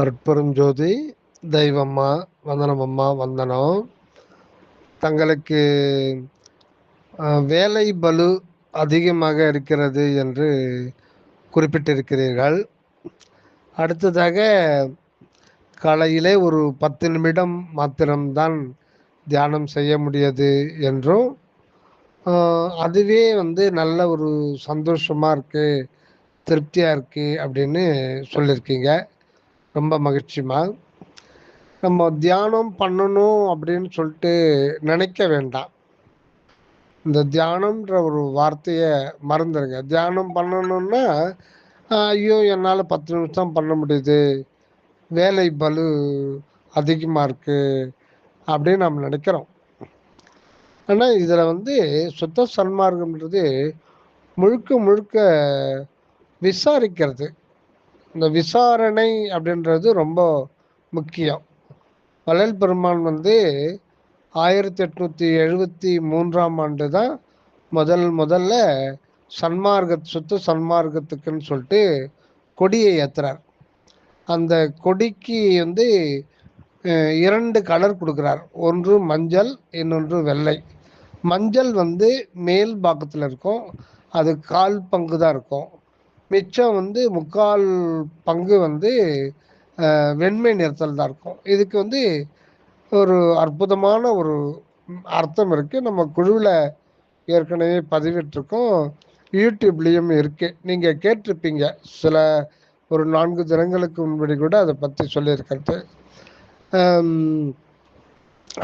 அற்புதம் ஜோதி தெய்வம்மா வந்தனம் அம்மா வந்தனம். தங்களுக்கு வேலை பளு அதிகமாக இருக்கிறது என்று குறிப்பிட்டிருக்கிறீர்கள். அடுத்ததாக காலையிலே ஒரு 10 நிமிடம் மாத்திரம்தான் தியானம் செய்ய முடியாது என்றும், அதுவே நல்ல ஒரு சந்தோஷமா இருக்கு, திருப்தியா இருக்கு அப்படின்னு சொல்லியிருக்கீங்க. ரொம்ப மகிழ்ச்சிமா. நம்ம தியானம் பண்ணணும் அப்படின்னு சொல்லிட்டு நினைக்க வேண்டாம். இந்த தியானம்ன்ற ஒரு வார்த்தையை மறந்துடுங்க. தியானம் பண்ணணும்னா ஐயோ என்னால் 10 நிமிஷம் பண்ண முடியுது, வேலை பளு அதிகமாக இருக்கு அப்படின்னு நம்ம நினைக்கிறோம். ஆனால் இதில் சுத்த சன்மார்க்கம்ன்றது முழுக்க முழுக்க விசாரிக்கிறது. இந்த விசாரணை அப்படின்றது ரொம்ப முக்கியம். வள்ளல் பெருமான் 1873ஆம் ஆண்டு தான் முதல்ல சுத்த சன்மார்க்கத்துக்குன்னு சொல்லிட்டு கொடியை ஏற்றுறார். அந்த கொடிக்கு 2 கலர் கொடுக்குறார். ஒன்று மஞ்சள், இன்னொன்று வெள்ளை. மஞ்சள் மேல் பாகத்தில் இருக்கும், அது 1/4 பங்கு தான் இருக்கும். மிச்சம் 3/4 பங்கு வெண்மை நிறத்தில் தான் இருக்கும். இதுக்கு ஒரு அற்புதமான ஒரு அர்த்தம் இருக்கு. நம்ம குழுவில் ஏற்கனவே பதிவிட்டிருக்கோம், யூடியூப்லேயும் இருக்கு, நீங்கள் கேட்டிருப்பீங்க. சில ஒரு 4 தினங்களுக்கு முன்னாடி கூட அதை பற்றி சொல்லியிருக்கிறது.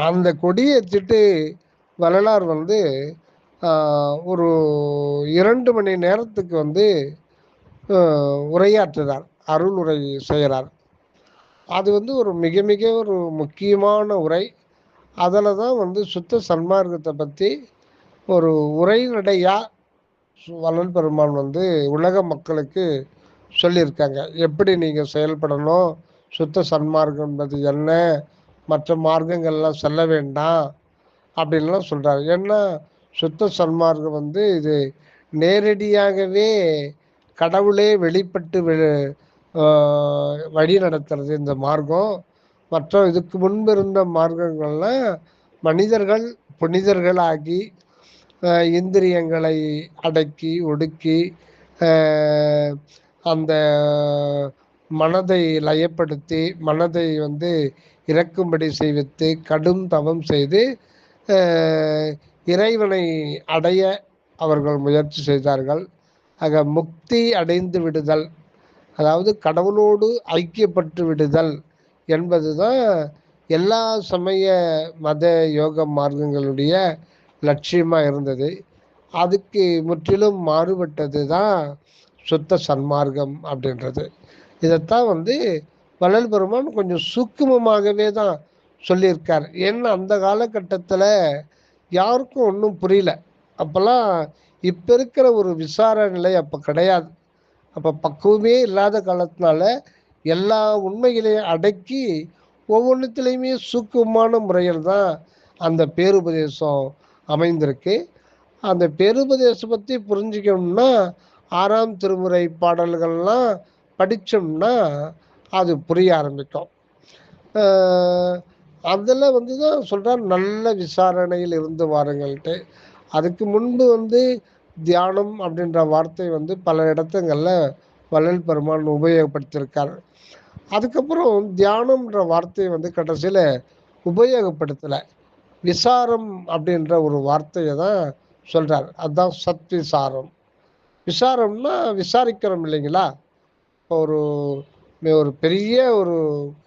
அந்த கொடியை ஏற்றிட்டு வள்ளலார் ஒரு 2 மணி நேரத்துக்கு உரையாற்றுறார், அருள் உரை செய்கிறார். அது ஒரு மிக மிக ஒரு முக்கியமான உரை. அதில் தான் சுத்த சன்மார்க்கத்தை பற்றி ஒரு உரைநடையாக வள்ளல் பெருமான் உலக மக்களுக்கு சொல்லியிருக்காங்க. எப்படி நீங்கள் செயல்படணும், சுத்த சன்மார்க்கம் என்பது என்ன, மற்ற மார்க்கங்கள்லாம் செல்ல வேண்டாம் அப்படின்லாம் சொல்கிறார். ஏன்னா சுத்த சன்மார்க்கம் இது நேரடியாகவே கடவுளே வெளிப்பட்டு வழி நடத்துறது இந்த மார்க்கம். மற்ற இதுக்கு முன்பு இருந்த மார்க்கங்கள்லாம் மனிதர்கள் புனிதர்களாகி இந்திரியங்களை அடக்கி ஒடுக்கி அந்த மனதை லயப்படுத்தி மனதை இறக்கும்படி செய்வித்து கடும் தவம் செய்து இறைவனை அடைய அவர்கள் முயற்சி செய்தார்கள். ஆக முக்தி அடைந்து விடுதல், அதாவது கடவுளோடு ஐக்கியப்பட்டு விடுதல் என்பதுதான் எல்லா சமய மத யோக மார்க்கங்களுடைய லட்சியமாக இருந்தது. அதுக்கு முற்றிலும் மாறுபட்டது தான் சுத்த சன்மார்க்கம் அப்படின்றது. இதைத்தான் வள்ளல் பெருமான் கொஞ்சம் சூக்குமமாகவே தான் சொல்லியிருக்கார். ஏன்னா அந்த காலகட்டத்தில் யாருக்கும் ஒன்றும் புரியல. அப்போல்லாம் இப்போ இருக்கிற ஒரு விசார நிலை அப்போ கிடையாது. அப்போ பக்குவமே இல்லாத காலத்தினால எல்லா உண்மைகளையும் அடக்கி ஒவ்வொன்றுத்துலேயுமே சூக்குமமான முறையில் தான் அந்த பேருபதேசம் அமைந்திருக்கு. அந்த பேருபதேசம் பற்றி புரிஞ்சுக்கணும்னா 6ஆம் திருமுறை பாடல்கள்லாம் படித்தோம்னா அது புரிய ஆரம்பிக்கும். அதில் தான் சொல்கிறார், நல்ல விசாரணையில் இருந்து வாருங்கள்ட்டு. அதுக்கு முன்பு தியானம் அப்படின்ற வார்த்தை பல இடத்துங்களில் வள்ளல் பெருமான் உபயோகப்படுத்தியிருக்கார். அதுக்கப்புறம் தியானம்ன்ற வார்த்தையை கடைசியில் உபயோகப்படுத்தலை, விசாரம் அப்படின்ற ஒரு வார்த்தையை தான் சொல்கிறார். அதுதான் சத் விசாரம். விசாரம்னா விசாரிக்கிறோம் இல்லைங்களா? இப்போ ஒரு பெரிய ஒரு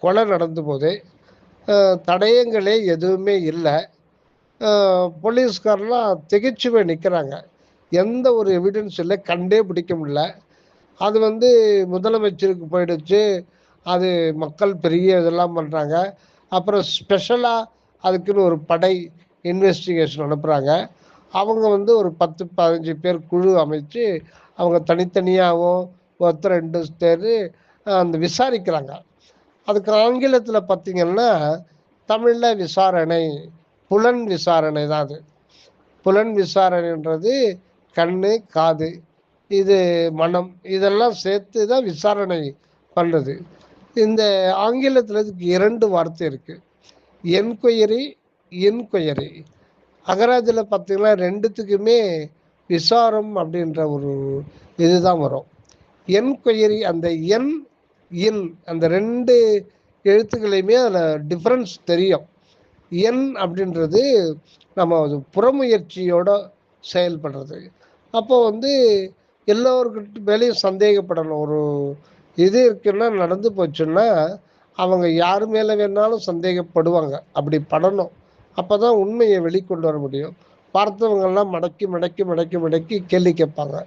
கொலை நடந்து போது தடயங்களே எதுவுமே இல்லை, போலீஸ்காரெலாம் திகைச்சுவே நிற்கிறாங்க, எந்த ஒரு எவிடன்ஸ் இல்லை, கண்டே பிடிக்க முடியல. அது முதலமைச்சருக்கு போயிடுச்சு, அது மக்கள் பெரிய இதெல்லாம் பண்ணுறாங்க. அப்புறம் ஸ்பெஷலாக அதுக்குன்னு ஒரு படை இன்வெஸ்டிகேஷன் அனுப்புகிறாங்க. அவங்க ஒரு 10-15 பேர் குழு அமைச்சு அவங்க தனித்தனியாகவும் ஒருத்தர் 2 பேர் அந்த விசாரிக்கிறாங்க. அதுக்கு ஆங்கிலத்தில் பார்த்திங்கன்னா தமிழில் விசாரணை புலன் விசாரணை தான். அது புலன் விசாரணைன்றது கண்ணு காது இது மனம் இதெல்லாம் சேர்த்து தான் விசாரணை பண்ணுறது. இந்த ஆங்கிலத்தில் இதுக்கு 2 வார்த்தை இருக்கு. Enquiry, inquiry. அகராதியில் பார்த்தீங்கன்னா 2த்துக்குமே விசாரம் அப்படின்ற ஒரு இதுதான் வரும். என்கொயரி, அந்த என் இன் அந்த 2 எழுத்துக்களையுமே அதில் டிஃப்ரென்ஸ் தெரியும். என் அப்படின்றது நம்ம புறமுயற்சியோட செயல்படுறது. அப்போ வந்து எல்லோருக்கிட்ட மேலேயும் சந்தேகப்படணும். ஒரு இது இருக்குன்னா நடந்து போச்சுன்னா அவங்க யார் மேலே வேணாலும் சந்தேகப்படுவாங்க. அப்படி படணும். அப்போ தான் உண்மையை வெளிக்கொண்டு வர முடியும். பார்த்தவங்கெல்லாம் மடக்கி மடக்கி மடக்கி மடக்கி கேள்வி கேட்பாங்க.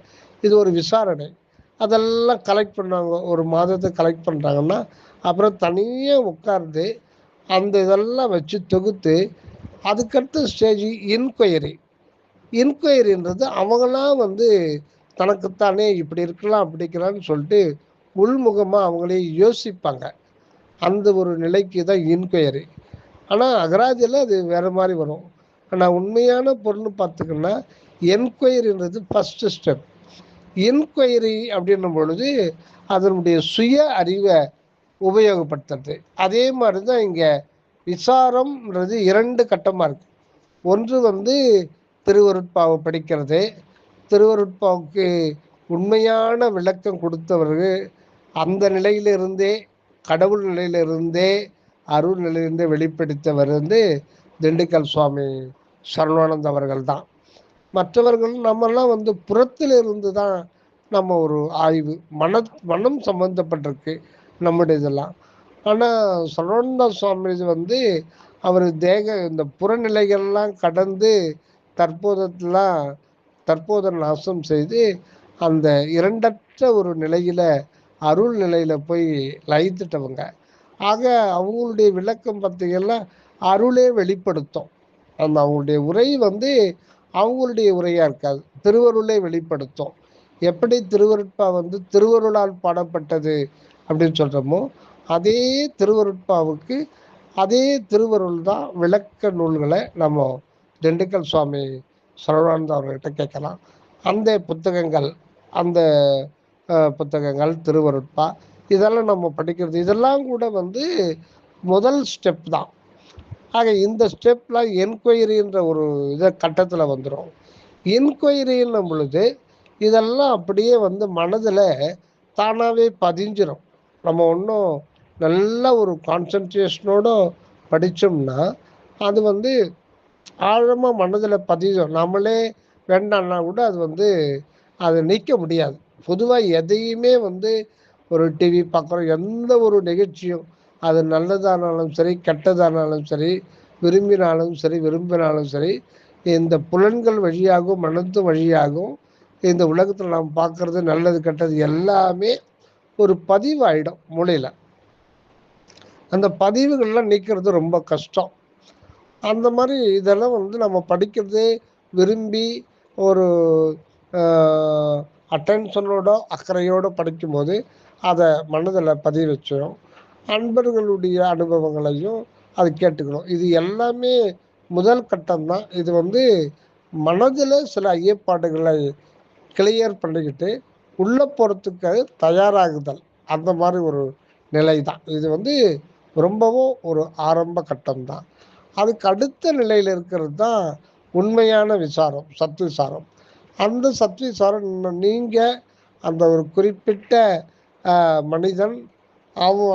இது ஒரு விசாரணை. அதெல்லாம் கலெக்ட் பண்ணாங்க. ஒரு மாதத்தை கலெக்ட் பண்ணுறாங்கன்னா அப்புறம் தனியாக உட்கார்ந்து அந்த இதெல்லாம் வச்சு தொகுத்து அதுக்கடுத்த ஸ்டேஜ் இன்கொயரி. இன்கொயரின்றது அவங்களாம் வந்து தனக்குத்தானே இப்படி இருக்கலாம் அப்படி இருக்கலாம்னு சொல்லிட்டு உள்முகமாக அவங்களே யோசிப்பாங்க. அந்த ஒரு நிலைக்கு தான் இன்கொயரி. ஆனால் அகராதியில் அது வேறு மாதிரி வரும். ஆனால் உண்மையான பொருள்னு பார்த்துக்கன்னா என்கொயரின்றது ஃபஸ்ட்டு ஸ்டெப். இன்கொயரி அப்படின்னும் பொழுது அதனுடைய சுய அறிவை உபயோகப்படுத்துறது. அதே மாதிரி தான் இங்கே விசாரம்ன்றது 2 கட்டமாக இருக்குது. ஒன்று வந்து திருவருட்பாவை படிக்கிறது. திருவருட்பாவுக்கு உண்மையான விளக்கம் கொடுத்தவர்கள் அந்த நிலையிலிருந்தே, கடவுள் நிலையிலிருந்தே, அருள் நிலையிலிருந்தே வெளிப்படுத்தவர் வந்து திண்டுக்கல் சுவாமி சரவானந்த் அவர்கள் தான். மற்றவர்கள் நம்மெல்லாம் வந்து புறத்தில் இருந்து தான் நம்ம ஒரு ஆய்வு மனம் சம்பந்தப்பட்டிருக்கு நம்முடைய இதெல்லாம். ஆனால் சரவானந்த சுவாமி இது வந்து அவர் இந்த புறநிலைகள்லாம் கடந்து தற்போத நாசம் செய்து அந்த இரண்டற்ற ஒரு நிலையில் அருள் நிலையில் போய் லயித்துட்டவங்க. ஆக அவங்களுடைய விளக்கம் பார்த்தீங்கன்னா அருளே வெளிப்படுத்தும். அந்த அவங்களுடைய உரை வந்து அவங்களுடைய உரையாக இருக்காது, திருவருளை வெளிப்படுத்தும். எப்படி திருவருட்பா வந்து திருவருளால் பாடப்பட்டது அப்படின்னு சொல்கிறோமோ அதே திருவருட்பாவுக்கு அதே திருவருள் தான் விளக்க நூல்களை நம்ம திண்டுக்கல் சுவாமி சரவானந்த அவர்கிட்ட கேட்கலாம். அந்த புத்தகங்கள் திருவருட்பா இதெல்லாம் நம்ம படிக்கிறது. இதெல்லாம் கூட வந்து முதல் ஸ்டெப் தான். ஆக இந்த ஸ்டெப்லாம் என்கொயரின்ற ஒரு கட்டத்தில் வந்துடும். என்கொயரின்னும் பொழுது இதெல்லாம் அப்படியே வந்து மனதில் தானாகவே பதிஞ்சிடும். நம்ம ஒன்றும் நல்ல ஒரு கான்சன்ட்ரேஷனோடு படித்தோம்னா அது வந்து ஆழமாக மனதில் பதியும். நம்மளே வேண்டான்னா கூட அது வந்து அதை நீக்க முடியாது. பொதுவாக எதையுமே வந்து ஒரு டிவி பார்க்குறோம், எந்த ஒரு நிகழ்ச்சியும் அது நல்லதானாலும் சரி கெட்டதானாலும் சரி, விரும்பினாலும் சரி இந்த புலன்கள் வழியாகவும் மனத்து வழியாகவும் இந்த உலகத்தில் நாம் பார்க்குறது நல்லது கெட்டது எல்லாமே ஒரு பதிவாயிடும் மூளையில். அந்த பதிவுகள்லாம் நீக்கிறது ரொம்ப கஷ்டம். அந்த மாதிரி இதெல்லாம் வந்து நம்ம படிக்கிறது விரும்பி ஒரு அட்டென்ஷனோட அக்கறையோடு படிக்கும்போது அதை மனதில் பதிவு வச்சிடும். அன்பர்களுடைய அனுபவங்களையும் அது கேட்டுக்கணும். இது எல்லாமே முதல் கட்டம்தான். இது வந்து மனதில் சில ஐயப்பாடுகளை கிளியர் பண்ணிக்கிட்டு உள்ளே போகிறதுக்கு தயாராகுதல், அந்த மாதிரி ஒரு நிலை தான். இது வந்து ரொம்பவும் ஒரு ஆரம்ப கட்டம்தான். அதுக்கு அடுத்த நிலையில் இருக்கிறது தான் உண்மையான விசாரம், சத்விசாரம். அந்த சத்விசாரம் நீங்கள் அந்த ஒரு குறிப்பிட்ட மனிதன்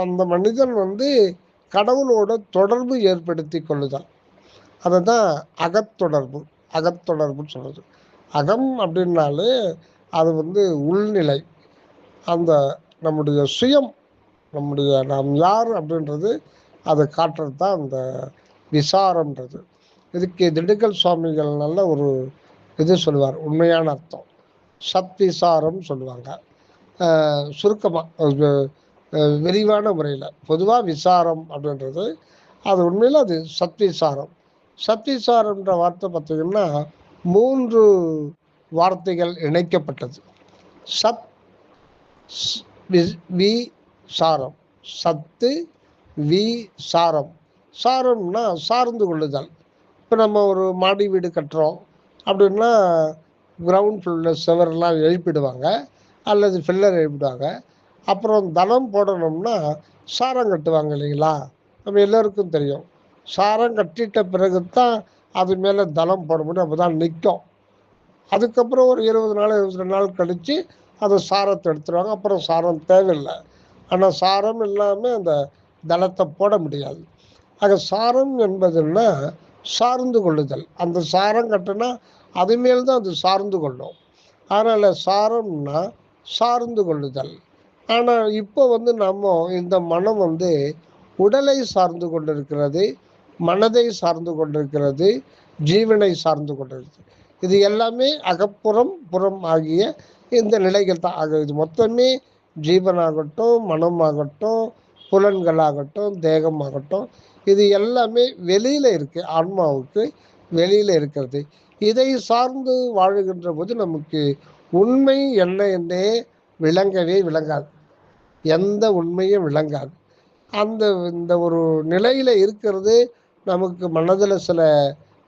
அந்த மனிதன் வந்து கடவுளோட தொடர்பு ஏற்படுத்தி கொள்ளுதல். அதை தான் அகத்தொடர்புன்னு சொல்லுது. அகம் அப்படின்னாலே அது வந்து உள்நிலை, அந்த நம்முடைய சுயம், நாம் யார் அப்படின்றது அதை காட்டுறது தான் அந்த விசாரம்ன்றது. இதுக்கு திண்டுக்கல் சுவாமிகள் நல்ல ஒரு இது சொல்லுவார், உண்மையான அர்த்தம். சத் விசாரம் சொல்லுவாங்க. சுருக்கமாக விரிவான முறையில் பொதுவாக விசாரம் அப்படின்றது அது உண்மையில் அது சத்விசாரம். சத்விசாரம்ன்ற வார்த்தை பார்த்திங்கன்னா 3 வார்த்தைகள் இணைக்கப்பட்டது. சத் வி சாரம், சத்து வி சாரம். சாரம்னா சார்ந்து கொள்ளுதல். இப்போ நம்ம ஒரு மாடி வீடு கட்டுறோம் அப்படின்னா கிரவுண்ட் ஃப்ளோரில் சுவரெல்லாம் எழுப்பிடுவாங்க அல்லது ஃபில்லர் எழுப்பிடுவாங்க. அப்புறம் தளம் போடணும்னா சாரம் கட்டுவாங்க இல்லைங்களா, நம்ம எல்லோருக்கும் தெரியும். சாரம் கட்டிட்ட பிறகு தான் அது மேலே தளம் போட முடியும், அப்போ தான் நிற்கும். அதுக்கப்புறம் ஒரு 20 நாள் 22 நாள் கழித்து அதை சாரத்தை எடுத்துருவாங்க. அப்புறம் சாரம் தேவையில்லை. ஆனால் சாரம் இல்லாமல் அந்த தளத்தை போட முடியாது. ஆக சாரம் என்பதுன்னா சார்ந்து கொள்ளுதல். அந்த சாரம் கட்டினா அது மேல் தான் அது சார்ந்து கொள்ளும். அதனால் சாரம்னா சார்ந்து கொள்ளுதல். ஆனால் இப்போ நம்ம இந்த மனம் உடலை சார்ந்து கொண்டிருக்கிறது, மனதை சார்ந்து கொண்டிருக்கிறது, ஜீவனை சார்ந்து கொண்டிருக்கிறது. இது எல்லாமே அகப்புறம் புறம் ஆகிய இந்த நிலைகள் தான். ஆக இது மொத்தமே ஜீவனாகட்டும், மனமாகட்டும், புலன்களாகட்டும், தேகமாகட்டும், இது எல்லாமே வெளியில் இருக்குது, ஆன்மாவுக்கு வெளியில் இருக்கிறது. இதை சார்ந்து வாழுகின்ற போது நமக்கு உண்மை என்ன என்றே விளங்கவே விளங்காது. எந்த உண்மையும் விளங்காது. இந்த ஒரு நிலையில் இருக்கிறது நமக்கு மனதில் சில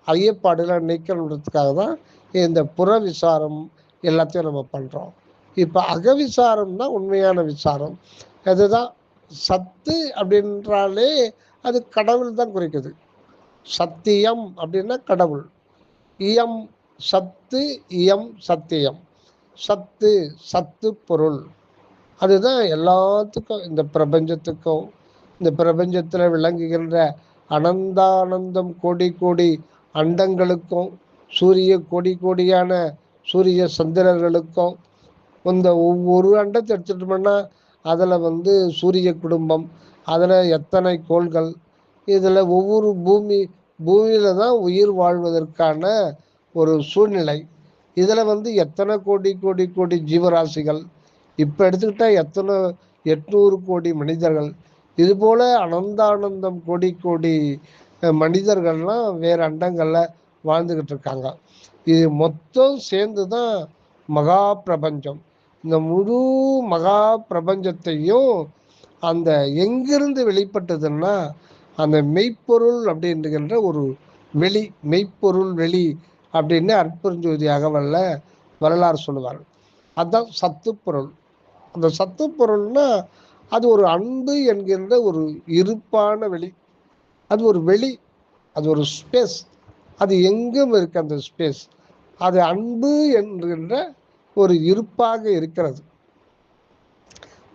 ஐயப்பாடுகளை நீக்கணுன்றதுக்காக தான் இந்த புற விசாரம் எல்லாத்தையும் நம்ம பண்ணுறோம். இப்போ அகவிசாரம் தான் உண்மையான விசாரம். அதுதான் சத்து அப்படின்றாலே அது கடவுள் தான் குறிக்குது. சத்தியம் அப்படின்னா கடவுள். இயம் சத்து, இயம் சத்தியம். சத்து சத்து பொருள். அதுதான் எல்லாத்துக்கும், இந்த பிரபஞ்சத்துக்கும், இந்த பிரபஞ்சத்தில் விளங்குகின்ற அனந்தானந்தம் கோடி கோடி அண்டங்களுக்கும், சூரிய கோடி கோடியான சூரிய சந்திரர்களுக்கும், இந்த ஒவ்வொரு அண்டத்தை எடுத்துட்டோம்னா அதில் சூரிய குடும்பம், அதில் எத்தனை கோள்கள், இதில் ஒவ்வொரு பூமியில் தான் உயிர் வாழ்வதற்கான ஒரு சூழ்நிலை. இதில் எத்தனை கோடி கோடி கோடி ஜீவராசிகள், இப்போ எடுத்துக்கிட்டால் எத்தனை 800 கோடி மனிதர்கள், இதுபோல் அனந்தானந்தம் கோடி கோடி மனிதர்கள்லாம் வேறு அண்டங்களில் வாழ்ந்துக்கிட்டு இருக்காங்க. இது மொத்தம் சேர்ந்து தான் மகா பிரபஞ்சம். இந்த முழு மகா பிரபஞ்சத்தையும் அந்த எங்கிருந்து வெளிப்பட்டதுன்னா அந்த மெய்ப்பொருள் அப்படின்கின்ற ஒரு வெளி, மெய்ப்பொருள் வெளி அப்படின்னு அற்புதஞ்சோதி அகவல்ல வரலாறு சொல்லுவார். அதுதான் சத்து பொருள். அந்த சத்து பொருள்னா அது ஒரு அன்பு என்கின்ற ஒரு இருப்பான வெளி. அது ஒரு வெளி, அது ஒரு ஸ்பேஸ், அது எங்கும் இருக்கு. அந்த ஸ்பேஸ் அது அன்பு என்கின்ற ஒரு இருப்பாக இருக்கிறது.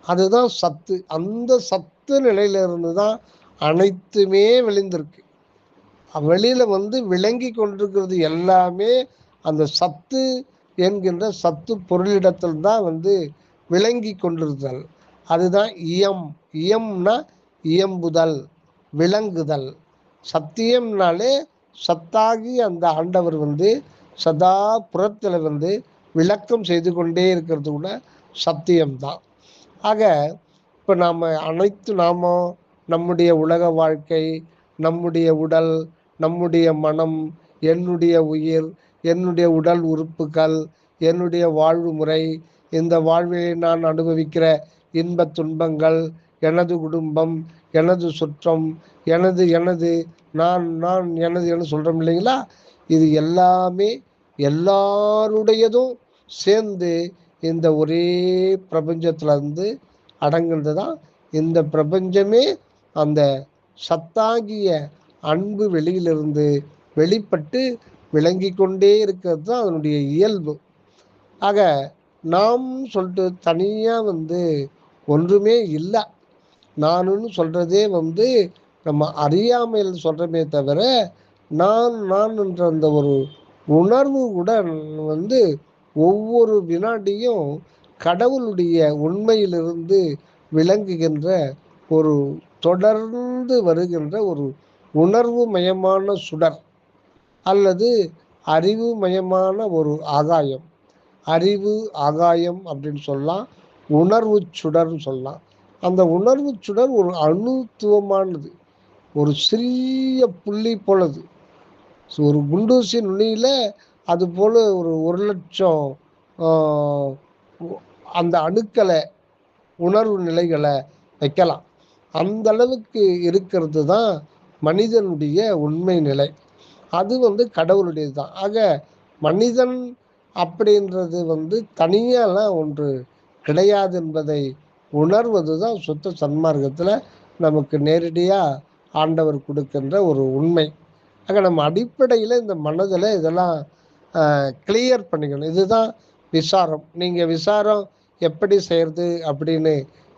அதுதான் சத்து. அந்த சத்து நிலையிலிருந்து தான் அனைத்துமே விளைந்திருக்கு. வெளியில விளங்கி கொண்டிருக்கிறது எல்லாமே அந்த சத்து என்கின்ற சத்து பொருளிடத்தில் தான் விளங்கி கொண்டிருத்தல். அதுதான் இயம். இயம்னா இயம்புதல், விளங்குதல். சத்தியம்னாலே சத்தாகி அந்த ஆண்டவர் சதா புறத்தில் விளக்கம் செய்து கொண்டே இருக்கிறது கூட சத்தியம்தான். ஆக இப்போ நம்முடைய உலக வாழ்க்கை, நம்முடைய உடல், நம்முடைய மனம், என்னுடைய உயிர், என்னுடைய உடல் உறுப்புகள், என்னுடைய வாழ்வு முறை, இந்த வாழ்வில் நான் அனுபவிக்கிற இன்ப துன்பங்கள், எனது குடும்பம், எனது சுற்றம், எனது எனது நான் நான் எனது என சொல்கிறோம் இல்லைங்களா, இது எல்லாமே எல்லாருடையதும் சேர்ந்து இந்த ஒரே பிரபஞ்சத்தில் அடங்குறது தான். இந்த பிரபஞ்சமே அந்த சத்தாகிய அன்பு வெளியிலிருந்து வெளிப்பட்டு விளங்கி கொண்டே இருக்கிறது தான் அதனுடைய இயல்பு. ஆக நாம் சொல்லிட்டு தனியாக ஒன்றுமே இல்லை. நானுன்னு சொல்கிறதே நம்ம அறியாமையில் சொல்கிறமே தவிர, நான் என்ற அந்த ஒரு உணர்வு கூட ஒவ்வொரு வினாடியும் கடவுளுடைய உண்மையிலிருந்து விளங்குகின்ற ஒரு தொடர்ந்து வருகின்ற ஒரு உணர்வு மயமான சுடர் அல்லது அறிவு மயமான ஒரு ஆகாயம். அறிவு ஆகாயம் அப்படின்னு சொல்லலாம், உணர்வு சுடர்னு சொல்லலாம். அந்த உணர்வு சுடர் ஒரு அணுத்துவமானது, ஒரு சிறிய புள்ளி போலது. ஒரு குண்டூசி நுனியில் அது போல் ஒரு 1,00,000 அந்த அணுக்களை, உணர்வு நிலைகளை வைக்கலாம். அந்த அளவுக்கு இருக்கிறது தான் மனிதனுடைய உண்மை நிலை. அது கடவுளுடையது தான். ஆக மனிதன் அப்படின்றது தனியாலாம் ஒன்று கிடையாது என்பதை உணர்வது தான் சுத்த சன்மார்க்கத்தில் நமக்கு நேரடியாக ஆண்டவர் கொடுக்கின்ற ஒரு உண்மை. ஆக நம்ம அடிப்படையில் இந்த மனதில் இதெல்லாம் கிளியர் பண்ணிக்கணும். இதுதான் விசாரம். நீங்கள் விசாரம் எப்படி செய்கிறது அப்படின்னு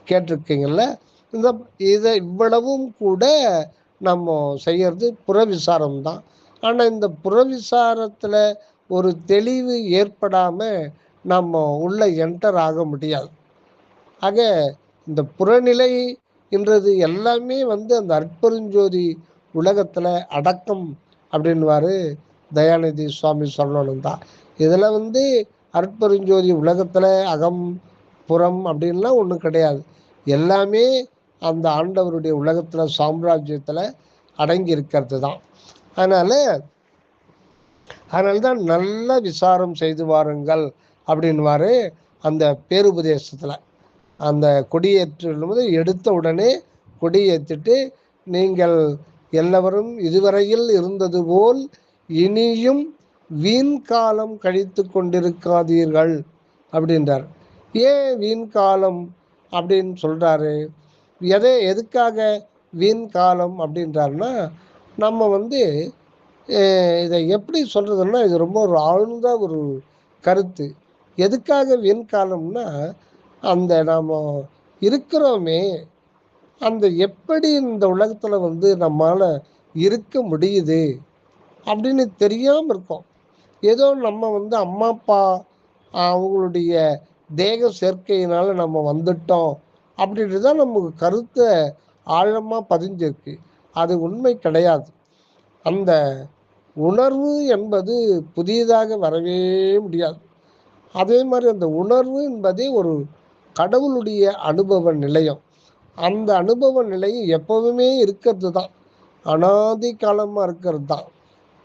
கேட்டிருக்கீங்கள்ல, இந்த இதை இவ்வளவும் கூட நம்ம செய்கிறது புறவிசாரம் தான். ஆனால் இந்த புறவிசாரத்தில் ஒரு தெளிவு ஏற்படாமல் நம்ம உள்ள என்டர் ஆக முடியாது. ஆக இந்த புறநிலை என்றது எல்லாமே அந்த அற்பெருஞ்சோதி உலகத்தில் அடக்கம் அப்படின்வாரு தயாநிதி சுவாமி சொல்லணும் தான். இதில் அற்பெருஞ்சோதி உலகத்தில் அகம் புறம் அப்படின்லாம் ஒன்றும் கிடையாது. எல்லாமே அந்த ஆண்டவருடைய உலகத்தில் சாம்ராஜ்யத்தில் அடங்கி இருக்கிறது தான். அதனால்தான் நல்ல விசாரம் செய்து வாருங்கள் அப்படின்வாரு அந்த பேருபதேசத்தில். அந்த கொடியேற்றும்போது எடுத்த உடனே கொடியேற்றிட்டு, நீங்கள் எல்லாவரும் இதுவரையில் இருந்தது போல் இனியும் வீண் காலம் கழித்து கொண்டிருக்காதீர்கள் அப்படின்றார். ஏன் வீண் காலம் அப்படின்னு சொல்கிறாரு? எதுக்காக வீண் காலம் அப்படின்றாருன்னா, நம்ம இதை எப்படி சொல்கிறதுன்னா, இது ரொம்ப ஒரு ஆழ்ந்த ஒரு கருத்து. எதுக்காக வீண் காலம்னா, அந்த நாம் இருக்கிறோமே, அந்த எப்படி இந்த உலகத்தில் நம்மால் இருக்க முடியுது அப்படின்னு தெரியாமல் இருக்கோம். ஏதோ நம்ம அம்மா அப்பா அவங்களுடைய தேக சேர்க்கையினால் நம்ம வந்துட்டோம் அப்படின்ட்டு தான் நமக்கு கருத்தை ஆழமாக பதிஞ்சிருக்கு. அது உண்மை கிடையாது. அந்த உணர்வு என்பது புதியதாக வரவே முடியாது. அதே மாதிரி அந்த உணர்வு என்பதே ஒரு கடவுளுடைய அனுபவ நிலையம். அந்த அனுபவ நிலையம் எப்போதுமே இருக்கிறது தான், அனாதி காலமாக இருக்கிறது தான்.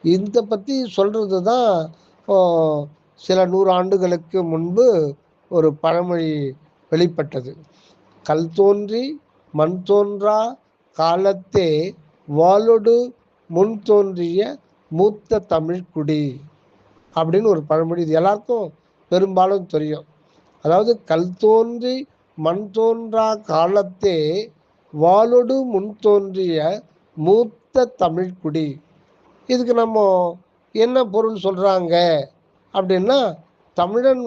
இதை பற்றி சொல்கிறது தான் சில 100 ஆண்டுகளுக்கு முன்பு ஒரு பழமொழி வெளிப்பட்டது. கல் தோன்றி மண் தோன்றா காலத்தே வாளொடு முன் தோன்றிய மூத்த தமிழ்குடி அப்படின்னு ஒரு பழமொழி. இது எல்லாருக்கும் பெரும்பாலும் தெரியும். அதாவது கல் தோன்றி மண் தோன்றா காலத்தே வாளொடு முன் தோன்றிய மூத்த தமிழ்குடி. இதுக்கு நம்ம என்ன பொருள் சொல்கிறாங்க அப்படின்னா, தமிழன்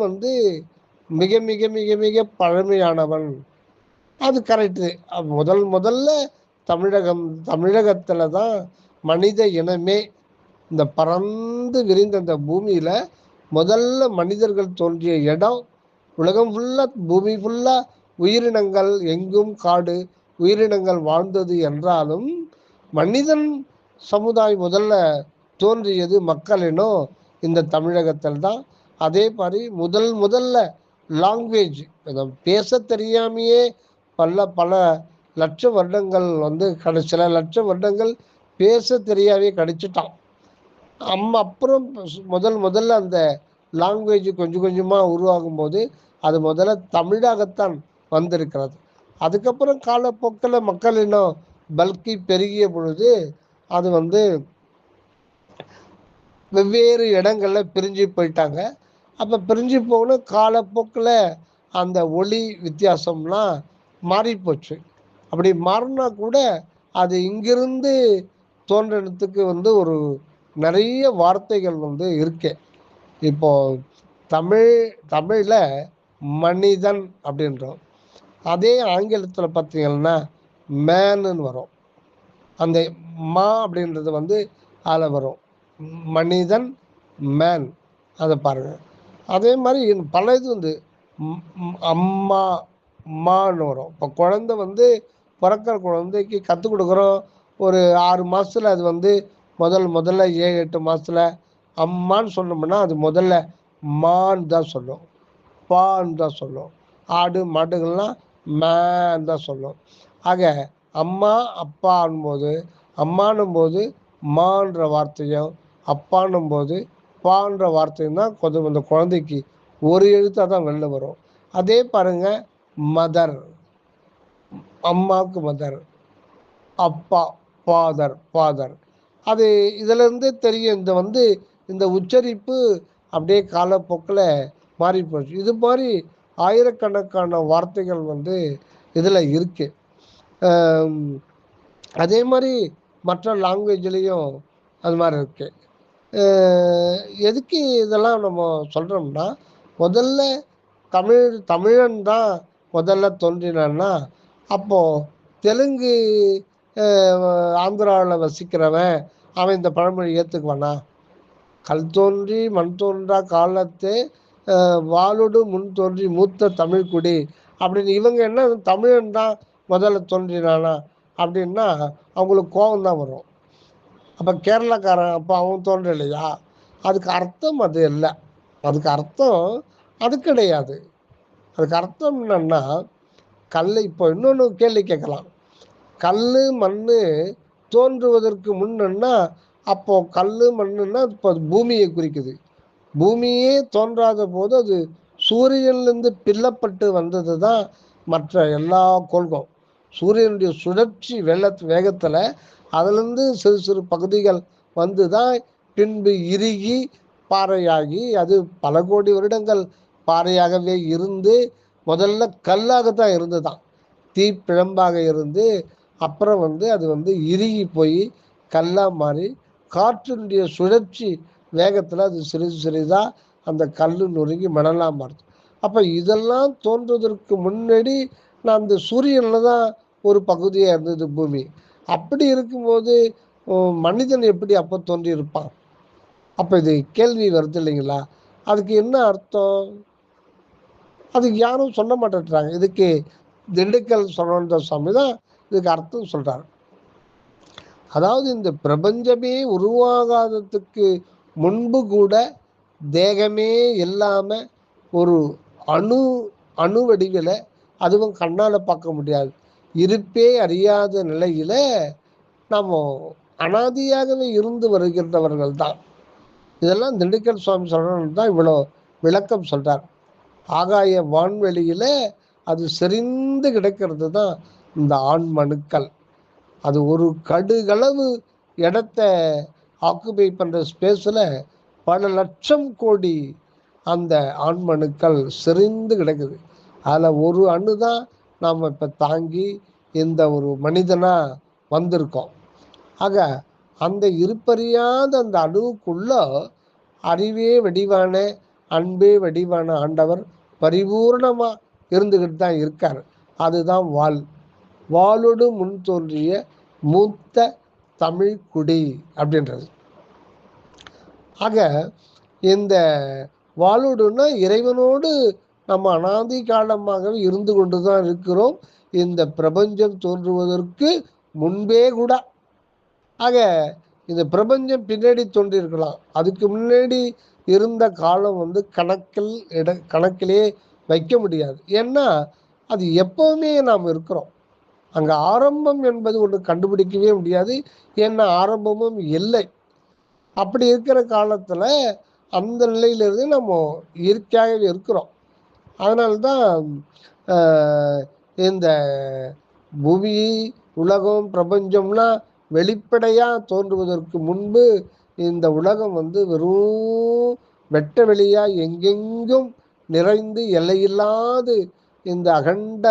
மிக மிக மிக மிக பழமையானவன். அது கரெக்டு. முதல்ல தமிழகத்தில் தான் மனித இனமே, இந்த பறந்து விரிந்த இந்த பூமியில் முதல்ல மனிதர்கள் தோன்றிய இடம். உலகம் ஃபுல்லாக, பூமி ஃபுல்லாக உயிரினங்கள் எங்கும் காடு உயிரினங்கள் வாழ்ந்தது என்றாலும் மனிதன் சமுதாயம் முதல்ல தோன்றியது மக்களினம் இந்த தமிழகத்தில் தான். அதே மாதிரி முதல்ல லாங்குவேஜ் பேச தெரியாமையே பல லட்ச வருடங்கள் சில லட்ச வருடங்கள் பேச தெரியாவே கடிச்சிட்டான். அப்புறம் முதல்ல அந்த லாங்குவேஜ் கொஞ்சம் கொஞ்சமாக உருவாகும் போது அது முதல்ல தமிழாகத்தான் வந்திருக்கிறது. அதுக்கப்புறம் காலப்போக்கில் மக்கள் இன்னும் பல்கி பெருகிய பொழுது அது வெவ்வேறு இடங்களில் பிரிஞ்சு போயிட்டாங்க. அப்போ பிரிஞ்சு போகணும் காலப்போக்கில் அந்த ஒளி வித்தியாசம்லாம் மாறிப்போச்சு. அப்படி மாறினா கூட அது இங்கிருந்து தோன்றதுக்கு ஒரு நிறைய வார்த்தைகள் இருக்கு. இப்போ தமிழில் மனிதன் அப்படின்றோம். அதே ஆங்கிலத்தில் பார்த்தீங்கன்னா மேனுன்னு வரும். அந்த மா அப்படின்றது அதில் வரும். மனிதன் மேன், அதை பாருங்கள். அதே மாதிரி பல இது அம்மா மான்னு வரும். இப்போ குழந்தை பிறக்கிற குழந்தைக்கு கற்றுக் கொடுக்குறோம். ஒரு 6 மாதத்தில் அது முதல்ல 7-8 மாதத்தில் அம்மான்னு சொன்னோம்னா அது முதல்ல மான்னு தான் சொல்லும், பான்னு தான் சொல்லும். ஆடு மாடுகள்லாம் மேன் தான் சொல்லும். ஆக அம்மா அப்பான்னும்போது, அம்மானும் போது மான்ற வார்த்தையும், அப்பானும் போது பான்ற வார்த்தையும் தான் கொஞ்சம் அந்த குழந்தைக்கு ஒரு எழுத்தாக தான் வெளில வரும். அதே பாருங்க, மதர், அம்மாவுக்கு மதர், அப்பா ஃபாதர். அது இதிலேருந்தே தெரியும். இந்த உச்சரிப்பு அப்படியே காலப்போக்கில் மாறி போச்சு. இது மாதிரி ஆயிரக்கணக்கான வார்த்தைகள் இதில் இருக்கு. அதே மாதிரி மற்ற லாங்குவேஜ்லேயும் அது மாதிரி இருக்கு. எதுக்கு இதெல்லாம் நம்ம சொல்கிறோம்னா, முதல்ல தமிழன் தான் முதல்ல தோன்றினான்னா, அப்போது தெலுங்கு ஆந்திராவில் வசிக்கிறவன் அவன் இந்த பழமொழி ஏற்றுக்குவானா? கல் தோன்றி மண் தோன்றா காலத்தே வாளொடு முன் தோன்றி மூத்த தமிழ்குடி அப்படின்னு இவங்க என்ன தமிழன் தான் முதல்ல தோன்றினானா அப்படின்னா அவங்களுக்கு கோபம் தான் வரும். அப்போ கேரளாக்காரன் அப்போ அவன் தோன்றலையா? அதுக்கு அர்த்தம் அது இல்லை. அதுக்கு அர்த்தம் அது கிடையாது. அதுக்கு அர்த்தம் என்னன்னா, கல் இப்போ இன்னொன்று கேள்வி கேட்கலாம். கல் மண் தோன்றுவதற்கு முன்னா அப்போ கல் மண்ணுன்னா இப்போ பூமியை குறிக்குது. பூமியே தோன்றாத போது அது சூரியன்லேருந்து பில்லப்பட்டு வந்தது தான் மற்ற எல்லா கோள்களும். சூரியனுடைய சுழற்சி வேகத்தில் அதுலேருந்து சிறு சிறு பகுதிகள் வந்து தான் பின்பு இறுகி பாறையாகி அது பல கோடி வருடங்கள் பாறையாகவே இருந்து முதல்ல கல்லாகத்தான் இருந்து தான் தீப்பிழம்பாக இருந்து அப்புறம் அது இறுகி போய் கல்லாக மாறி காற்றினுடைய சுழற்சி வேகத்தில் அது சிறிது சிறிதாக அந்த கல் நொறுங்கி மணலாக மாறுது. அப்போ இதெல்லாம் தோன்றுவதற்கு முன்னாடி நான் அந்த சூரியனில் தான் ஒரு பகுதியாக இருந்தது பூமி. அப்படி இருக்கும்போது மனிதன் எப்படி அப்போ தோன்றியிருப்பான்? அப்போ இது கேள்வி வருது இல்லைங்களா? அதுக்கு என்ன அர்த்தம்? அதுக்கு யாரும் சொல்ல மாட்டேன்றாங்க. இதுக்கு திண்டுக்கல் சரவண சுவாமி தான் இதுக்கு அர்த்தம் சொல்கிறார். அதாவது இந்த பிரபஞ்சமே உருவாகாததுக்கு முன்பு கூட தேகமே இல்லாமல் ஒரு அணு அணு வடிவில், அதுவும் கண்ணால் பார்க்க முடியாது, இருப்பே அறியாத நிலையில் நாம் அனாதியாகவே இருந்து வருகின்றவர்கள் தான். இதெல்லாம் திண்டுக்கல் சுவாமி சொல்கிறவங்க தான் இவ்வளோ விளக்கம் சொல்கிறார். ஆகாய வான்வெளியில் அது செறிந்து கிடக்கிறது தான் இந்த ஆண்மணுக்கள். அது ஒரு கடுகளவு இடத்த ஆக்குபை பண்ணுற ஸ்பேஸில் பல லட்சம் கோடி அந்த ஆண்மணுக்கள் செறிந்து கிடக்குது. அதில் ஒரு அணு தான் நாம் இப்போ தாங்கி இந்த ஒரு மனிதனாக வந்திருக்கோம். ஆக அந்த இருப்பறியாத அந்த அணுவுக்குள்ள அறிவே வடிவான அன்பே வடிவான ஆண்டவர் பரிபூர்ணமாக இருந்துக்கிட்டு தான் இருக்கார். அதுதான் வாளொடு முன் தோன்றிய மூத்த தமிழ் குடி அப்படின்றது. ஆக இந்த வாளொடுன்னா இறைவனோடு நம்ம அனாதி காலமாகவே இருந்து கொண்டு தான் இருக்கிறோம், இந்த பிரபஞ்சம் தோன்றுவதற்கு முன்பே கூட. ஆக இந்த பிரபஞ்சம் பின்னாடி தோன்றியிருக்கலாம், அதுக்கு முன்னாடி இருந்த காலம் கணக்கிலே வைக்க முடியாது. ஏன்னா அது எப்பவுமே நாம் இருக்கிறோம். அங்கே ஆரம்பம் என்பது ஒன்று கண்டுபிடிக்கவே முடியாது. ஏன்னா ஆரம்பமும் இல்லை. அப்படி இருக்கிற காலத்தில் அந்த நிலையிலிருந்து நம்ம இயற்கையாகவே இருக்கிறோம். அதனால்தான் இந்த பூமி உலகம் பிரபஞ்சம்லாம் வெளிப்படையாக தோன்றுவதற்கு முன்பு இந்த உலகம் வெறும் வெட்ட வெளியாக எங்கெங்கும் நிறைந்து எல்லையில்லாது இந்த அகண்ட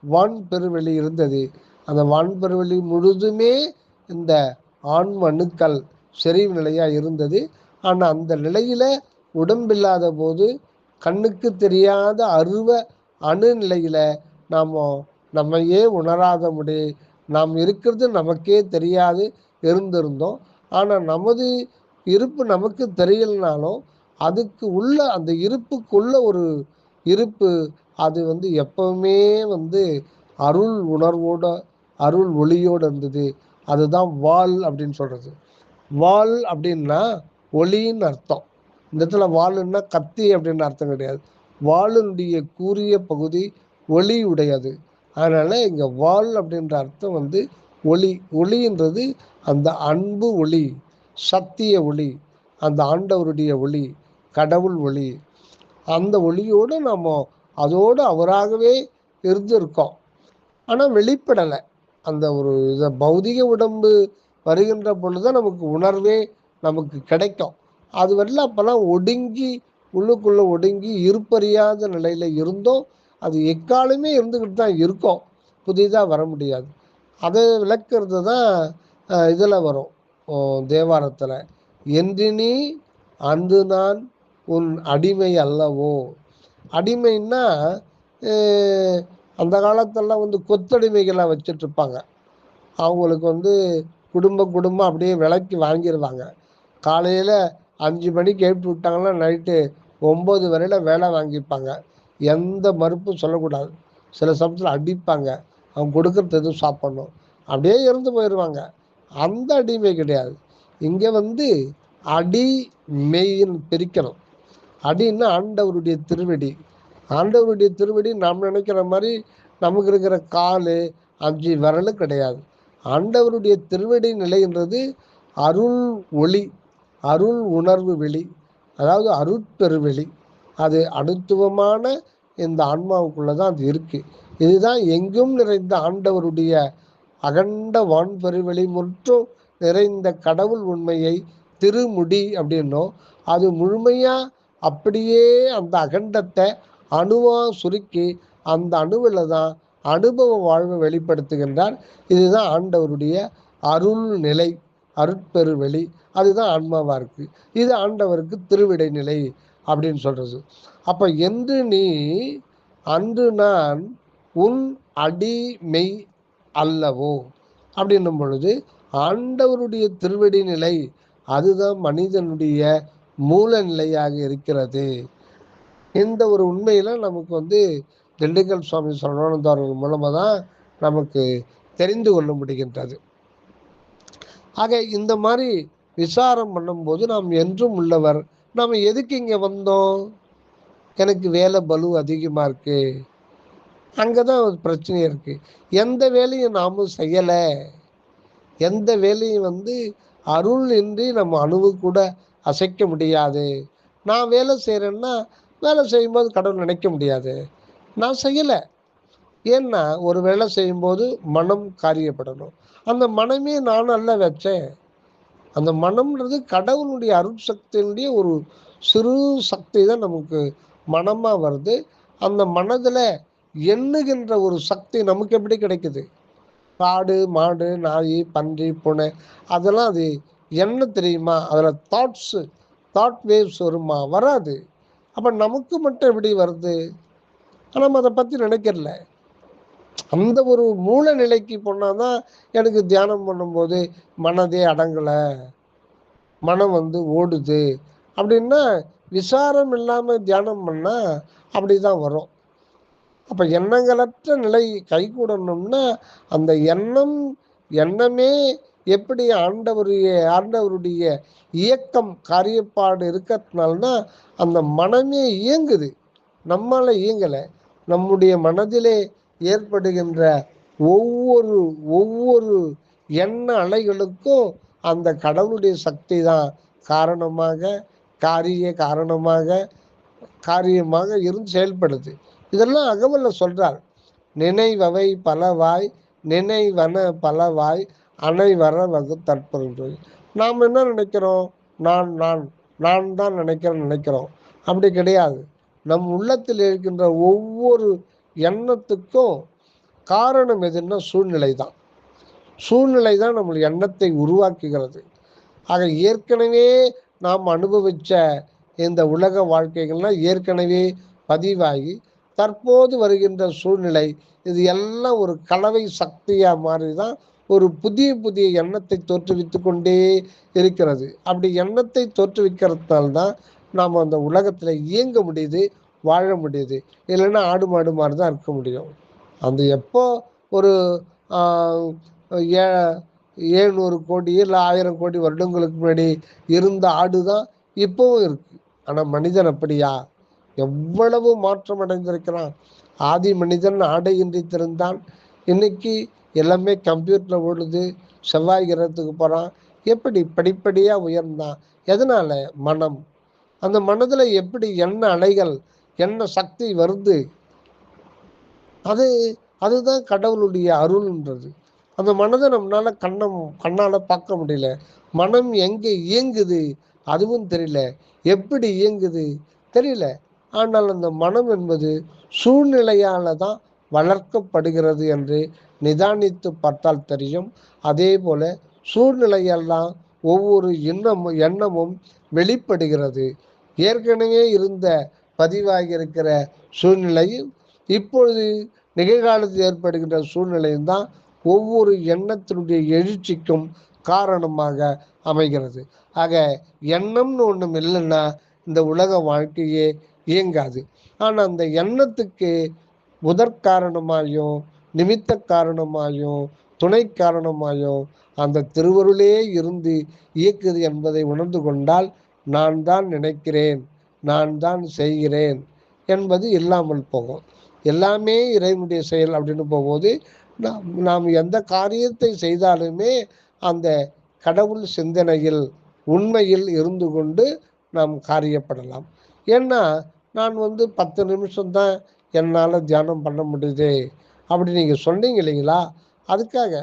வான்பெருவெளி இருந்தது. அந்த வான்பெருவெளி முழுதுமே இந்த ஆண்மணுக்கள் செறிவு நிலையாக இருந்தது. ஆனால் அந்த நிலையில் உடம்பில்லாத போது கண்ணுக்கு தெரியாத அருவ அணு நிலையில் நாம் நம்மையே உணராத நாம் இருக்கிறது நமக்கே தெரியாது இருந்திருந்தோம். ஆனால் நமது இருப்பு நமக்கு தெரியலனாலும் அதுக்கு உள்ள அந்த இருப்புக்குள்ள ஒரு இருப்பு, அது எப்பவுமே அருள் உணர்வோட அருள் ஒளியோடு இருந்தது. அதுதான் வாள் அப்படின்னு சொல்கிறது. வாள் அப்படின்னா ஒளின்னு அர்த்தம். இந்த இடத்துல வாளுன்னா கத்தி அப்படின்னு அர்த்தம் கிடையாது. வாளுடைய கூரிய பகுதி ஒளி உடையது. அதனால் இங்கே வாள் அப்படின்ற அர்த்தம் ஒளி. ஒளின்றது அந்த அன்பு ஒளி, சத்திய ஒளி, அந்த ஆண்டவருடைய ஒளி, கடவுள் ஒளி. அந்த ஒளியோடு நம்ம அதோடு அவராகவே இருந்திருக்கோம். ஆனால் வெளிப்படலை. அந்த ஒரு பௌதிக உடம்பு வருகின்ற பொழுதுதான் நமக்கு உணர்வே நமக்கு கிடைக்கும். அது வரல அப்போல்லாம் ஒடுங்கி உள்ளுக்குள்ளே ஒடுங்கி இருப்பறியாத நிலையில் இருந்தோம். அது எக்காலமே இருந்துக்கிட்டு தான் இருக்கும். புதிதாக வர முடியாது. அதை விளக்குறது தான் இதில் வரும் தேவாரத்தில். என்றினி அன்று நான் உன் அடிமை அல்லவோ. அடிமைன்னா அந்த காலத்தெல்லாம் கொத்தடிமைகளை வச்சுட்டு இருப்பாங்க. அவங்களுக்கு குடும்பம் அப்படியே விலைக்கு வாங்கிடுவாங்க. காலையில் 5 மணிக்கு எழுப்பி விட்டாங்கன்னா நைட்டு 9 வரையில் வேலை வாங்கிப்பாங்க. எந்த மறுப்பும் சொல்லக்கூடாது. சில சமயத்தில் அடிப்பாங்க. அவங்க கொடுக்கறது எதுவும் சாப்பிடணும். அப்படியே இருந்து போயிடுவாங்க. அந்த அடிமை கிடையாது. இங்கே அடி மெய்ன்னு பிரிக்கணும். அடின்னா ஆண்டவருடைய திருவடி. ஆண்டவருடைய திருவடி நாம் நினைக்கிற மாதிரி நமக்கு இருக்கிற கால் 5 விரலும் கிடையாது. ஆண்டவருடைய திருவடி நிலைன்றது அருள் ஒளி, அருள் உணர்வு வெளி, அதாவது அருட்பெருவெளி. அது அனுத்துவமான இந்த ஆன்மாவுக்குள்ளதான் அது இருக்கு. இதுதான் எங்கும் நிறைந்த ஆண்டவருடைய அகண்ட வான்பெருவெளி முற்றும் நிறைந்த கடவுள் உண்மையை திருமுடி அப்படின்னோம். அது முழுமையா அப்படியே அந்த அகண்டத்தை அணுவா சுருக்கி அந்த அணுவில் தான் அனுபவ வாழ்வை வெளிப்படுத்துகின்றார். இதுதான் ஆண்டவருடைய அருள் நிலை, அருட்பெருவெளி. அதுதான் ஆன்மாவா இருக்கு. இது ஆண்டவருக்கு திருவிடை நிலை அப்படின்னு சொல்றது. அப்ப என்று நீ அன்று நான் உன் அடிமை அல்லவோ அப்படின்னும் பொழுது ஆண்டவருடைய திருவடி நிலை அதுதான் மனிதனுடைய மூல நிலையாக இருக்கிறது. இந்த ஒரு உண்மையில நமக்கு திண்டுக்கல் சுவாமி சரவணானந்தர்கள் மூலமா தான் நமக்கு தெரிந்து கொள்ள முடிகின்றது. ஆக இந்த மாதிரி விசாரம் பண்ணும்போது நாம் என்றும் உள்ளவர். நாம் எதுக்கு இங்கே வந்தோம்? எனக்கு வேலை பலு அதிகமாக இருக்கு. அங்கதான் ஒரு பிரச்சனை இருக்கு. எந்த வேலையும் நாமும் செய்யலை. எந்த வேலையும் அருள் இன்றி நம்ம அணுவு கூட அசைக்க முடியாது. நான் வேலை செய்கிறேன்னா வேலை செய்யும்போது கடவுள் நினைக்க முடியாது. நான் செய்யலை. ஏன்னா ஒரு வேலை செய்யும்போது மனம் காரியப்படணும். அந்த மனமே நான் அல்ல வச்சேன். அந்த மனம்ன்றது கடவுளுடைய அருள் சக்தியினுடைய ஒரு சிறு சக்தி தான் நமக்கு மனமாக வருது. அந்த மனதில் எண்ணுகின்ற ஒரு சக்தி நமக்கு எப்படி கிடைக்குது? காடு, மாடு, நாய், பன்றி, பூனை அதெல்லாம் அது என்ன தெரியுமா? அதில் தாட் வேவ்ஸ் வருமா? வராது. அப்போ நமக்கு மட்டும் எப்படி வருது? நம்ம அதை பற்றி நினைக்கிறல. அந்த ஒரு மூல நிலைக்கு போனாதான் எனக்கு தியானம் பண்ணும்போது மனதே அடங்கலை, மனம் ஓடுது அப்படின்னா விசாரம் இல்லாமல் தியானம் பண்ணால் அப்படி தான் வரும். அப்போ எண்ணங்களற்ற நிலை கைகூடணும்னா அந்த எண்ணமே எப்படி ஆண்டவருடைய இயக்கம் காரியப்பாடு இருக்கிறதுனால்தான் அந்த மனமே இயங்குது. நம்மால இயங்கலை. நம்முடைய மனதிலே ஏற்படுகின்ற ஒவ்வொரு எண்ண அலைகளுக்கும் அந்த கடவுளுடைய சக்தி தான் காரியமாக இருந்து செயல்படுது. இதெல்லாம் அகவல்ல சொல்றார். நினைவவை பலவாய் நினைவன பலவாய் அனைவர வகுத்தற்பது. நாம் என்ன நினைக்கிறோம்? நான் நான் நான் தான் நினைக்கிறோம். அப்படி கிடையாது. நம் உள்ளத்தில் இருக்கின்ற ஒவ்வொரு எண்ணத்துக்கும் காரணம் எதுன்னா சூழ்நிலை தான். சூழ்நிலை தான் நம்ம எண்ணத்தை உருவாக்குகிறது. ஆக ஏற்கனவே நாம் அனுபவிச்ச இந்த உலக வாழ்க்கைகள்லாம் ஏற்கனவே பதிவாகி தற்போது வருகின்ற சூழ்நிலை இது எல்லாம் ஒரு கலவை சக்தியா மாறிதான் ஒரு புதிய எண்ணத்தை தோற்றுவித்து கொண்டே இருக்கிறது. அப்படி எண்ணத்தை தோற்றுவிக்கிறதுனால்தான் நாம் அந்த உலகத்துல இயங்க முடியுது, வாழ முடியுது. இல்லைன்னா ஆடு மாடு மாதிரி தான் இருக்க முடியும். அந்த எப்போ ஒரு 700 கோடி இல்லை 1000 கோடி வருடங்களுக்கு முன்னாடி இருந்த ஆடுதான் இப்பவும் இருக்கு. ஆனா மனிதன் அப்படியா? எவ்வளவு மாற்றம் அடைந்திருக்கிறான். ஆதி மனிதன் ஆடையின்றி திறந்தான். இன்னைக்கு எல்லாமே கம்ப்யூட்டர்ல ஓடுது. செவ்வாய் கிரகத்துக்கு போறான். எப்படி படிப்படியா உயர்ந்தான்? எதனால? மனம். அந்த மனதுல எப்படி எண்ண அலைகள், என்ன சக்தி வருது? அதுதான் கடவுளுடைய அருள்ன்றது. அந்த மனதை நம்மளால கண்ணால பார்க்க முடியல. மனம் எங்க இயங்குது அதுவும் தெரியல. எப்படி இயங்குது தெரியல. ஆனால் அந்த மனம் என்பது சூழ்நிலையால தான் வளர்க்கப்படுகிறது என்று நிதானித்து பார்த்தால் தெரியும். அதே போல சூழ்நிலையெல்லாம் ஒவ்வொரு எண்ணமும் வெளிப்படுகிறது. ஏற்கனவே இருந்த பதிவாகி இருக்கிற சூழ்நிலையும் இப்பொழுது நிகழ்காலத்தில் ஏற்படுகின்ற சூழ்நிலையும் தான் ஒவ்வொரு எண்ணத்தினுடைய எழுச்சிக்கும் காரணமாக அமைகிறது. ஆக எண்ணம்னு ஒன்றும் இல்லைன்னா இந்த உலக வாழ்க்கையே இயங்காது. ஆனால் அந்த எண்ணத்துக்கு முதற்காரணமாயும் நிமித்த காரணமாயும் துணை காரணமாயும் அந்த திருவருளே இருந்து இயக்குது என்பதை உணர்ந்து கொண்டால் நான் தான் நினைக்கிறேன், நான் தான் செய்கிறேன் என்பது இல்லாமல் போகும். எல்லாமே இறைவனுடைய செயல் அப்படின்னு போகும்போது நாம் எந்த காரியத்தை செய்தாலுமே அந்த கடவுள் சிந்தனையில் உண்மையில் இருந்து கொண்டு நாம் காரியப்படலாம். ஏன்னா நான் 10 நிமிஷம்தான் என்னால் தியானம் பண்ண முடியுது அப்படி நீங்கள் சொன்னீங்க இல்லைங்களா? அதுக்காக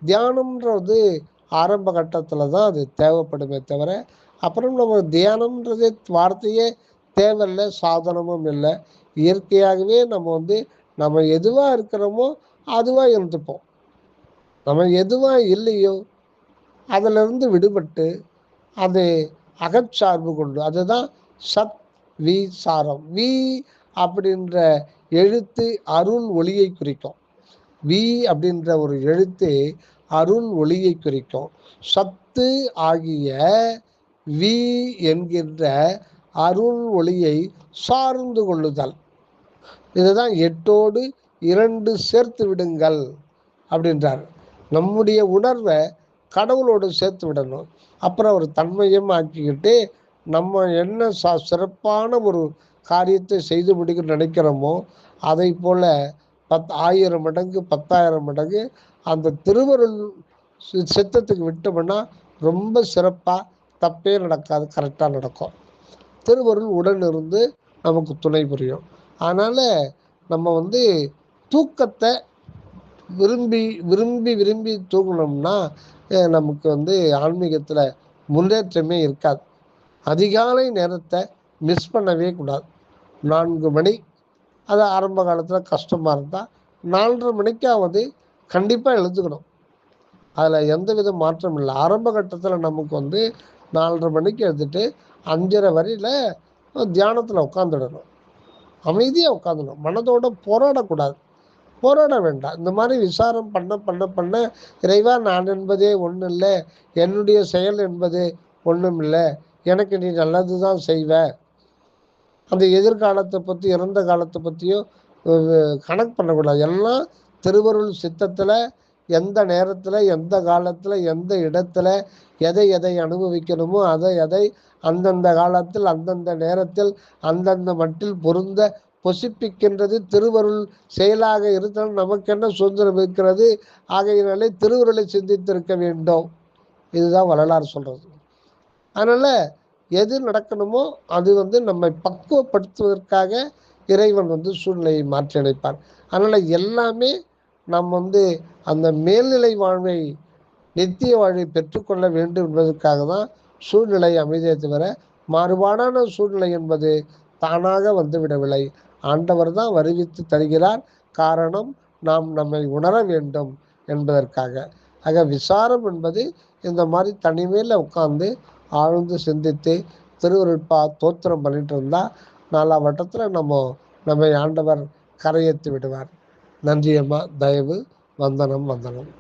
தியானம்ன்றது ஆரம்ப கட்டத்தில் தான் அது தேவைப்படுமே தவிர அப்புறம் நம்ம தியானம்ன்றது வார்த்தையே தேவையில்லை, சாதனமும் இல்லை. இயற்கையாகவே நம்ம எதுவாக இருக்கிறோமோ அதுவாக இருந்துப்போம். நம்ம எதுவாக இல்லையோ அதிலிருந்து விடுபட்டு அது அகச்சார்பு கொண்டு, அதுதான் சத் வி சாரம். வி அப்படின்ற எழுத்து அருள் ஒளியை குறிக்கும். வி அப்படின்ற ஒரு எழுத்து அருள் ஒளியை குறிக்கும். சத்து ஆகிய வி என்கின்ற அருள் ஒளியை சார்ந்து கொள்ளுதல். இதுதான் 8ஓடு 2 சேர்த்து விடுங்கள் அப்படின்றார். நம்முடைய உணர்வை கடவுளோடு சேர்த்து விடணும். அப்புறம் ஒரு தன்மையும் ஆக்கிக்கிட்டு நம்ம என்ன சிறப்பான ஒரு காரியத்தை செய்து முடிக்க நினைக்கிறோமோ அதை போல 1000 மடங்கு 10,000 மடங்கு அந்த திருவருள் சித்தத்துக்கு விட்டோம்னா ரொம்ப சிறப்பாக தப்பே நடக்காது, கரெக்டாக நடக்கும். திருவருள் உடன் இருந்து நமக்கு துணை புரியும். அதனால் நம்ம தூக்கத்தை விரும்பி விரும்பி விரும்பி தூங்கினோம்னா நமக்கு ஆன்மீகத்தில் முன்னேற்றமே இருக்காது. அதிகாலை நேரத்தை மிஸ் பண்ணவே கூடாது. 4 மணி, அது ஆரம்ப காலத்தில் கஷ்டமாக இருந்தால் 4:30 மணிக்காவது கண்டிப்பாக எழுதுக்கணும். அதில் எந்த வித மாற்றம் இல்லை. ஆரம்ப கட்டத்தில் நமக்கு 4:30 மணிக்கு எழுதிட்டு 5:30 வரையில் தியானத்தில் உட்காந்துடணும். அமைதியாக உட்காந்துடணும். மனதோட போராடக்கூடாது, போராட வேண்டாம். இந்த மாதிரி விசாரம் பண்ண பண்ண பண்ண இறைவா நான் என்பதே ஒன்றும் இல்லை, என்னுடைய செயல் என்பது ஒன்றும் இல்லை, எனக்கு நீ நல்லது தான் செய்வ, அந்த எதிர்காலத்தை பற்றி இறந்த காலத்தை பற்றியோ கணக்கு பண்ணக்கூடாது. எல்லாம் திருவருள் சித்தத்தில் எந்த நேரத்தில் எந்த காலத்தில் எந்த இடத்துல எதை எதை அனுபவிக்கணுமோ அதை அந்தந்த காலத்தில் அந்தந்த நேரத்தில் அந்தந்த மட்டில் பொருந்த பொசிப்பிக்கின்றது திருவருள் செயலாக இருந்தால் நமக்கு என்ன சுதந்திரம் இருக்கிறது? ஆகையினாலே திருவருளை சிந்தித்திருக்க வேண்டும். இதுதான் வரலாறு சொல்றது. அதனால எது நடக்கணுமோ அது நம்மை பக்குவப்படுத்துவதற்காக இறைவன் சூழ்நிலையை மாற்றி அடைப்பார். அதனால எல்லாமே நாம் அந்த மேல்நிலை வாழ்வை நித்திய வாழ்வை பெற்றுக்கொள்ள வேண்டும் என்பதற்காக தான் சூழ்நிலை அமைதியை தவிர மாறுபாடான சூழ்நிலை என்பது தானாக வந்துவிடவில்லை. ஆண்டவர் தான் வருவித்து தருகிறார். காரணம் நாம் நம்மை உணர வேண்டும் என்பதற்காக. ஆக விசாரம் என்பது இந்த மாதிரி தனிமையில் உட்கார்ந்து ஆழ்ந்து சிந்தித்து திருவருட்பா தோத்திரம் பண்ணிட்டு இருந்தால் 4ஆம் வட்டத்தில் நம்மை ஆண்டவர் கரையேற்றி விடுவார். நன்றியம்மா. தயவு. வந்தனம் வந்தனம்.